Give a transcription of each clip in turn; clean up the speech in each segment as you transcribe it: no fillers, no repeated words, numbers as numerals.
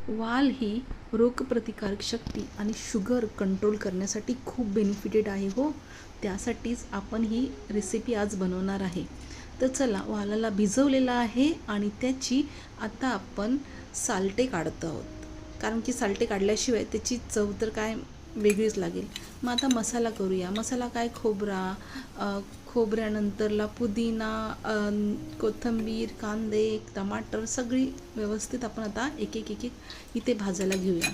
वाल ही रोगप्रतिकारक शक्ती आणि शुगर कंट्रोल करण्यासाठी खूप बेनिफिटेड आहे हो. त्यासाठीच आपण ही रेसिपी आज बनवणार आहे. तर चला, वालाला भिजवलेला आहे आणि त्याची आता आपण साल्टे काढत आहोत. कारण की साल्टे काढल्याशिवाय त्याची चव तर काय वेगळीच लागेल. मग आता मसाला करूया. मसाला काय, खोबऱ्यानंतरला पुदिना, कोथिंबीर, कांदे, टमाटर सगळी व्यवस्थित आपण आता एक एक एक एक इथे भाजायला घेऊया.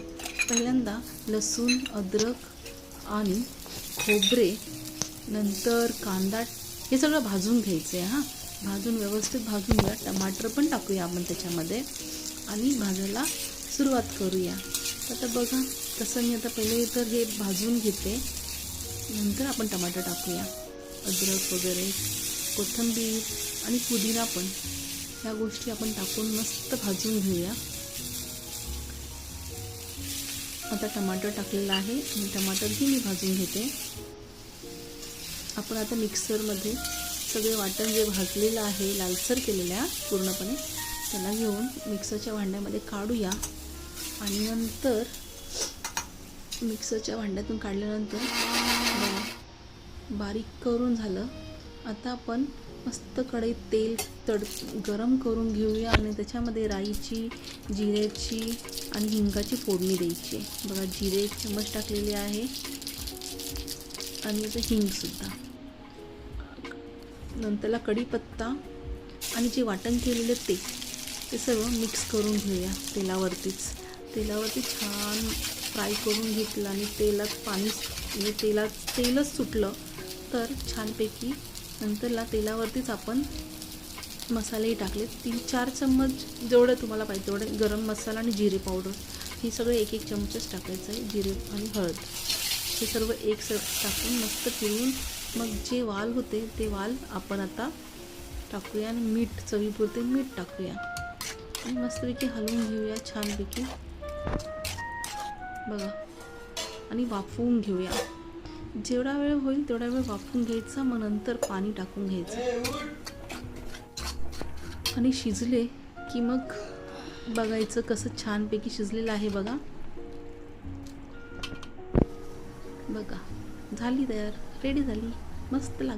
पहिल्यांदा लसूण, अद्रक आणि खोबरे, नंतर कांदा, हे सगळं भाजून घ्यायचं आहे. भाजून व्यवस्थित भाजून घ्या. टमाटर पण टाकूया आपण त्याच्यामध्ये आणि भाजायला सुरुवात करूया. आता बघा, तसं मी आता पहिले तर हे भाजून घेते, नंतर आपण टमाटर टाकूया, अद्रक वगैरे, कोथिंबीर आणि पुदिना पण, ह्या गोष्टी आपण टाकून मस्त भाजून घेऊया. आता टमाटर टाकलेलं आहे आणि टमाटरही मी भाजून घेते. आपण आता मिक्सरमध्ये सगळे वाटण जे भाजलेलं आहे लालसर केलेल्या पूर्णपणे, त्याला घेऊन मिक्सरच्या भांड्यामध्ये काढूया. आणि नंतर मिक्सरच्या भांड्यातून काढल्यानंतर बारीक करून झालं. आता आपण मस्त कढईत तेल गरम करून घेऊया आणि त्याच्यामध्ये राईची, जिऱ्याची आणि हिंगाची फोडणी द्यायची. बघा, जिरे 1 चम्मच टाकलेले आहे आणि आता हिंगसुद्धा. नंतरला कढीपत्ता आणि जे वाटण केलेलं ते सर्व मिक्स करून घेऊया. तेलावरती छान फ्राय करून घेतलं आणि तेलात पाणी, म्हणजे तेलच सुटलं तर छानपैकी. नंतरला तेलावरतीच आपण मसालेही टाकले. 3-4 चम्मच जेवढं तुम्हाला पाहिजे तेवढे गरम मसाला आणि जिरे पावडर, हे सगळं 1-1 चमचच टाकायचं आहे. जिरे आणि हळद हे सर्व टाकून मस्त फिरवून मग जे वाल होते ते वाल आपण आता टाकूया आणि मीठ, चवीपुरते मीठ टाकूया आणि मस्तपैकी हलवून घेऊया छानपैकी. बघा, आणि वाफवून घेऊया. जेवढा वेळ होईल तेवढा वेळ वाफवून घ्यायचा. मग नंतर पाणी टाकून घ्यायचं आणि शिजले की मग बघायचं कसं छानपैकी शिजलेलं आहे. बघा, झाली तयार, रेडी झाली, मस्त लागली.